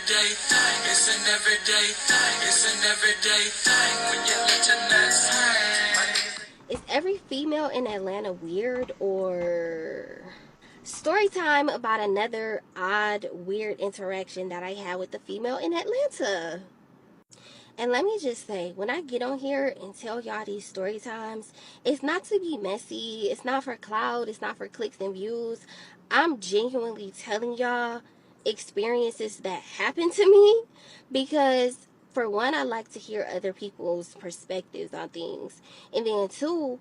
everyday thing. It's an everyday thing. It's an everyday thing when you let your nuts hang. Is every female in Atlanta weird? Or story time about another odd, weird interaction that I had with the female in Atlanta. And let me just say, when I get on here and tell y'all these story times, it's not to be messy. It's not for clout. It's not for clicks and views. I'm genuinely telling y'all experiences that happened to me, because for one, I like to hear other people's perspectives on things. And then two,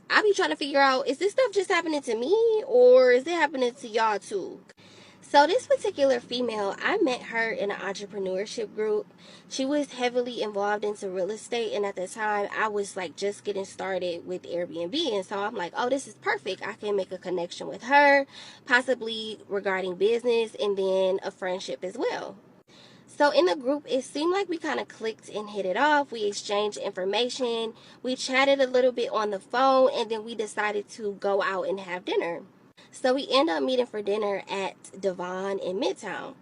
I be trying to figure out, is this stuff just happening to me or is it happening to y'all too? So this particular female, I met her in an entrepreneurship group. She was heavily involved into real estate, and at the time I was like just getting started with Airbnb, and so I'm like, oh, this is perfect. I can make a connection with her, possibly regarding business and then a friendship as well. So in the group, it seemed like we kind of clicked and hit it off. We exchanged information. We chatted a little bit on the phone, and then we decided to go out and have dinner. So we end up meeting for dinner at Devon in Midtown.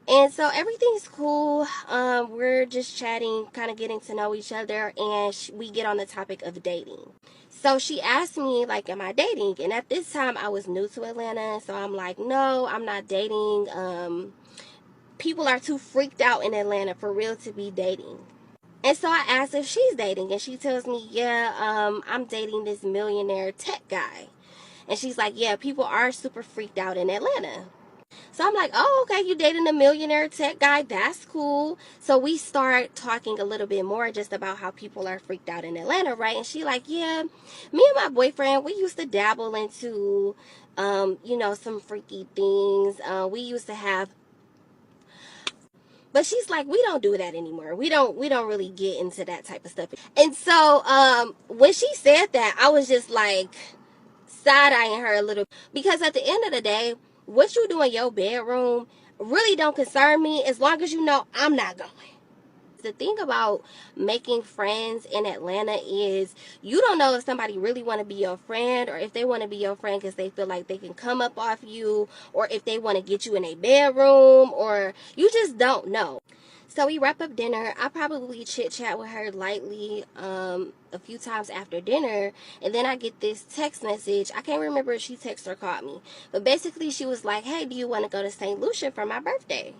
And so everything's cool. We're just chatting, kind of getting to know each other, and we get on the topic of dating. So she asked me, like, am I dating? And at this time, I was new to Atlanta, so I'm like, no, I'm not dating. People are too freaked out in Atlanta for real to be dating. And so I asked if she's dating, and she tells me, yeah, I'm dating this millionaire tech guy. And she's like, yeah, people are super freaked out in Atlanta. So I'm like, oh, okay, you dating a millionaire tech guy. That's cool. So we start talking a little bit more just about how people are freaked out in Atlanta, right? And she like, yeah, me and my boyfriend, we used to dabble into, some freaky things. We used to have, but she's like, we don't do that anymore. We don't really get into that type of stuff. And so when she said that, I was just like side-eyeing her a little, because at the end of the day, what you do in your bedroom really don't concern me, as long as you know I'm not going. The thing about making friends in Atlanta is you don't know if somebody really want to be your friend, or if they want to be your friend because they feel like they can come up off you, or if they want to get you in a bedroom, or you just don't know. So we wrap up dinner. I probably chit chat with her lightly a few times after dinner, and then I get this text message. I can't remember if she texted or called me, but basically she was like, hey, do you want to go to St. Lucia for my birthday?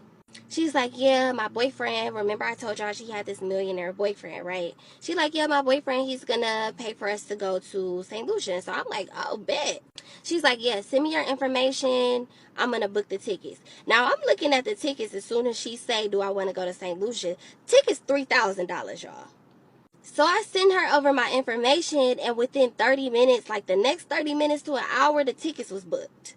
She's like, yeah, my boyfriend, remember I told y'all she had this millionaire boyfriend, right? She like, yeah, my boyfriend, he's gonna pay for us to go to St. Lucia. So I'm like, oh, bet. She's like, yeah, send me your information. I'm gonna book the tickets. Now I'm looking at the tickets as soon as she say, do I want to go to St. Lucia? Tickets $3,000, y'all. So I send her over my information, and within 30 minutes, like the next 30 minutes to an hour, the tickets was booked.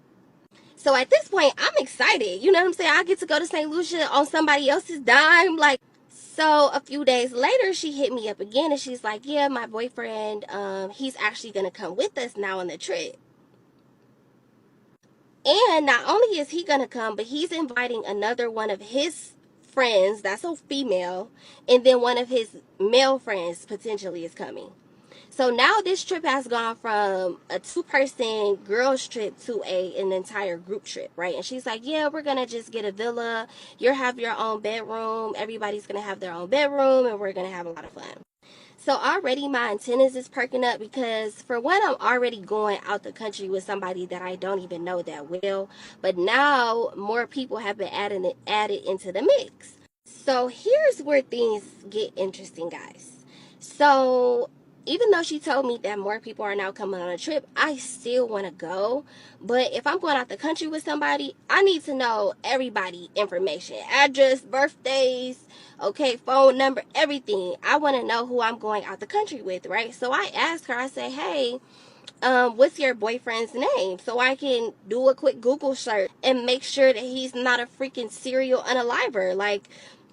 So at this point, I'm excited. You know what I'm saying? I get to go to St. Lucia on somebody else's dime. Like, so a few days later, she hit me up again, and she's like, yeah, my boyfriend, he's actually going to come with us now on the trip. And not only is he going to come, but he's inviting another one of his friends, that's a female, and then one of his male friends potentially is coming. So now this trip has gone from a two-person girls trip to an entire group trip, right? And she's like, yeah, we're going to just get a villa. You'll have your own bedroom. Everybody's going to have their own bedroom, and we're going to have a lot of fun. So already my antennas is perking up, because for one, I'm already going out the country with somebody that I don't even know that well. But now more people have been added into the mix. So here's where things get interesting, guys. So even though she told me that more people are now coming on a trip, I still want to go. But if I'm going out the country with somebody, I need to know everybody information, address, birthdays, okay, phone number, everything. I want to know who I'm going out the country with, right? So I asked her, I say, hey, what's your boyfriend's name, so I can do a quick Google search and make sure that he's not a freaking serial unaliver. Like,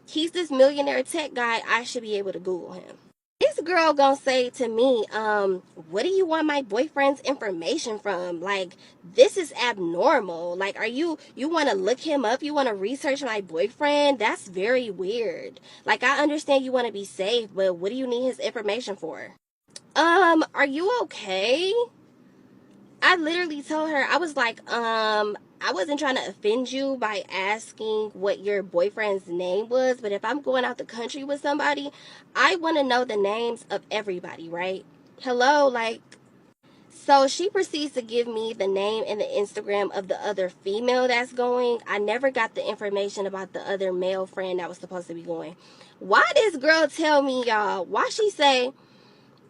he's this millionaire tech guy. I should be able to Google him. This girl gonna say to me, what do you want my boyfriend's information from? Like, this is abnormal. Like, you want to look him up? You want to research my boyfriend? That's very weird. Like, I understand you want to be safe, but what do you need his information for? Are you okay? I literally told her, I was like, I wasn't trying to offend you by asking what your boyfriend's name was, but if I'm going out the country with somebody, I want to know the names of everybody, right? Hello, like, so she proceeds to give me the name and the Instagram of the other female that's going. I never got the information about the other male friend that was supposed to be going. Why this girl tell me, y'all, why she say,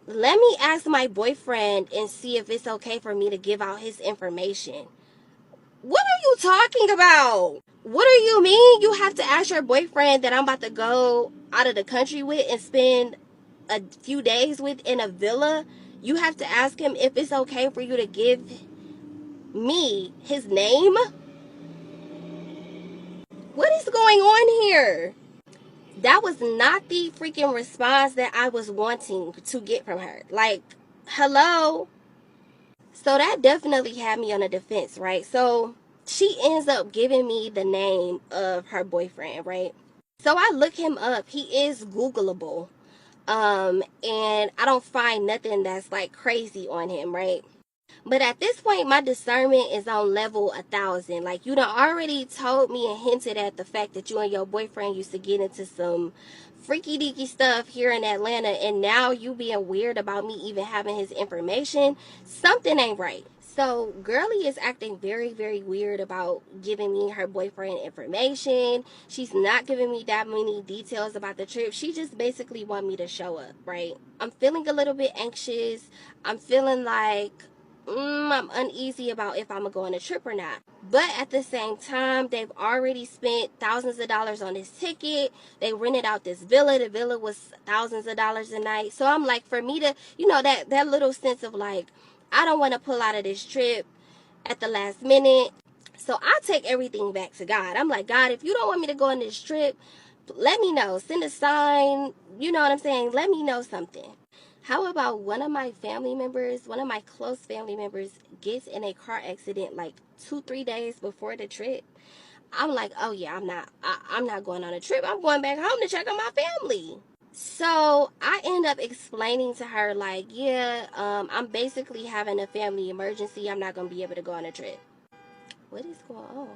let me ask my boyfriend and see if it's okay for me to give out his information. What are you talking about? What do you mean you have to ask your boyfriend that I'm about to go out of the country with and spend a few days with in a villa? You have to ask him if it's okay for you to give me his name? What is going on here? That was not the freaking response that I was wanting to get from her. Like, hello? So that definitely had me on the defense, right? So she ends up giving me the name of her boyfriend, right? So I look him up. He is Googleable. And I don't find nothing that's like crazy on him, right? But at this point, my discernment is on level 1,000. Like, you done already told me and hinted at the fact that you and your boyfriend used to get into some freaky deaky stuff here in Atlanta, and now you being weird about me even having his information. Something ain't right. So, girly is acting very, very weird about giving me her boyfriend information. She's not giving me that many details about the trip. She just basically want me to show up, right? I'm feeling a little bit anxious. I'm feeling like I'm uneasy about if I'm gonna go on a trip or not. But at the same time, they've already spent thousands of dollars on this ticket. They rented out this villa. The villa was thousands of dollars a night. So I'm like, for me to, that little sense of like, I don't want to pull out of this trip at the last minute. So I take everything back to God. I'm like, God, if you don't want me to go on this trip, let me know. Send a sign. You know what I'm saying? Let me know something. How about one of my family members, one of my close family members gets in a car accident like 2-3 days before the trip? I'm like, oh yeah, I'm not going on a trip. I'm going back home to check on my family. So I end up explaining to her like, yeah, I'm basically having a family emergency. I'm not gonna be able to go on a trip. What is going on?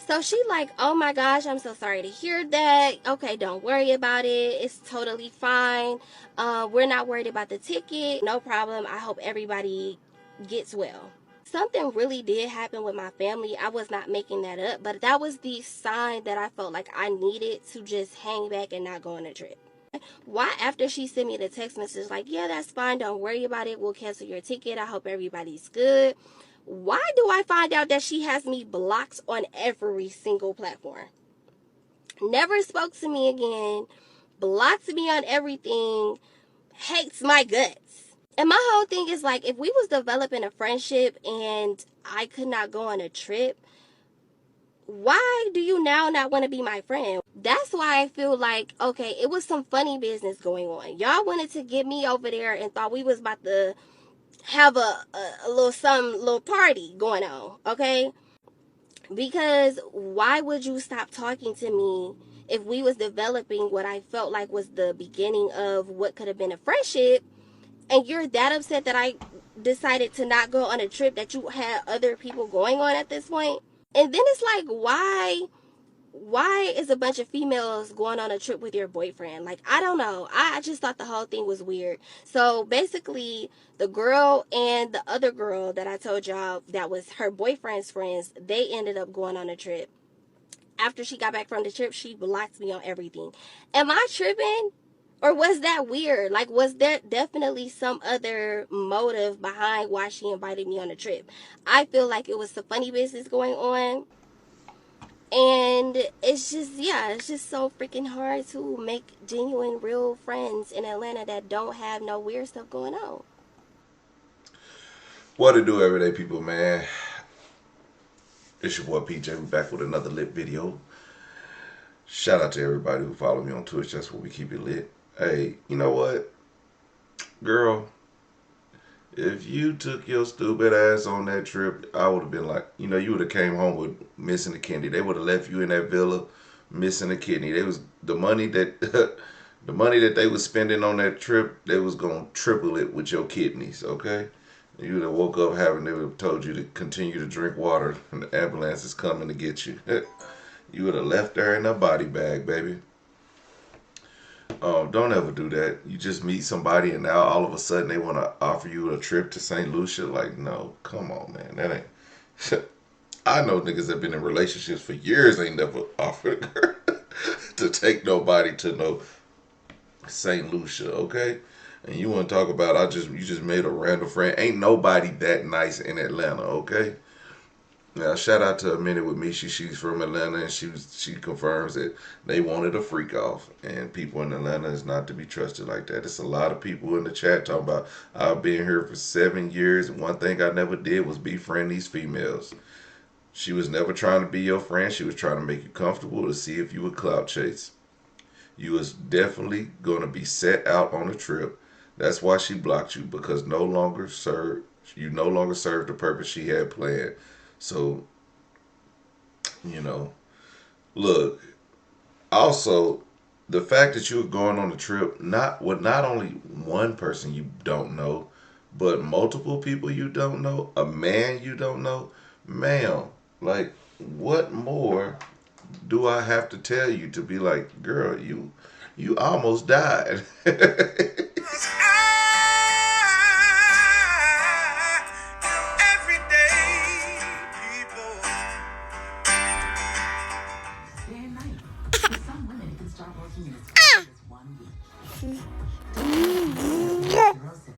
So she like, oh my gosh, I'm so sorry to hear that. Okay, don't worry about it. It's totally fine. We're not worried about the ticket. No problem. I hope everybody gets well. Something really did happen with my family. I was not making that up, but that was the sign that I felt like I needed to just hang back and not go on a trip. Why, after she sent me the text message like, yeah, that's fine, don't worry about it, we'll cancel your ticket, I hope everybody's good, why do I find out that she has me blocked on every single platform? Never spoke to me again, blocked me on everything, hates my guts. And my whole thing is like, if we was developing a friendship and I could not go on a trip, why do you now not want to be my friend? That's why I feel like, okay, it was some funny business going on. Y'all wanted to get me over there and thought we was about to have a little party going on, okay? Because why would you stop talking to me if we was developing what I felt like was the beginning of what could have been a friendship, and you're that upset that I decided to not go on a trip that you had other people going on at this point? And then it's like, why is a bunch of females going on a trip with your boyfriend? Like, I don't know. I just thought the whole thing was weird. So basically, the girl and the other girl that I told y'all that was her boyfriend's friends, they ended up going on a trip. After she got back from the trip, she blocked me on everything. Am I tripping? Or was that weird? Like, was there definitely some other motive behind why she invited me on a trip? I feel like it was some funny business going on. And it's just, yeah, it's just so freaking hard to make genuine, real friends in Atlanta that don't have no weird stuff going on. What to do, everyday people, man? It's your boy PJ. We back with another lit video. Shout out to everybody who follow me on Twitch. That's where we keep it lit. Hey, you know what, girl? If you took your stupid ass on that trip, I would have been like, you would have came home with missing a kidney. They would have left you in that villa missing a kidney. They was the money that the money that they was spending on that trip. They was gonna triple it with your kidneys. Okay, You would have woke up having they would have told you to continue to drink water and the ambulance is coming to get you. You would have left her in a body bag, baby. Don't ever do that. You just meet somebody and now all of a sudden they want to offer you a trip to St. Lucia. Like, no, come on, man. That ain't. I know niggas that been in relationships for years ain't never offered her to take nobody to no St. Lucia, okay? And you want to talk about you just made a random friend. Ain't nobody that nice in Atlanta, okay? Now shout out to A Minute with Me. She's from Atlanta and she confirms that they wanted a freak off and people in Atlanta is not to be trusted like that. It's a lot of people in the chat talking about I've been here for 7 years and one thing I never did was befriend these females. She was never trying to be your friend. She was trying to make you comfortable to see if you would clout chase. You was definitely going to be set out on a trip. That's why she blocked you because you no longer served the purpose she had planned. So, you know, look, also the fact that you were going on a trip not with not only one person you don't know, but multiple people you don't know, a man you don't know, ma'am, like what more do I have to tell you to be like, girl, you almost died.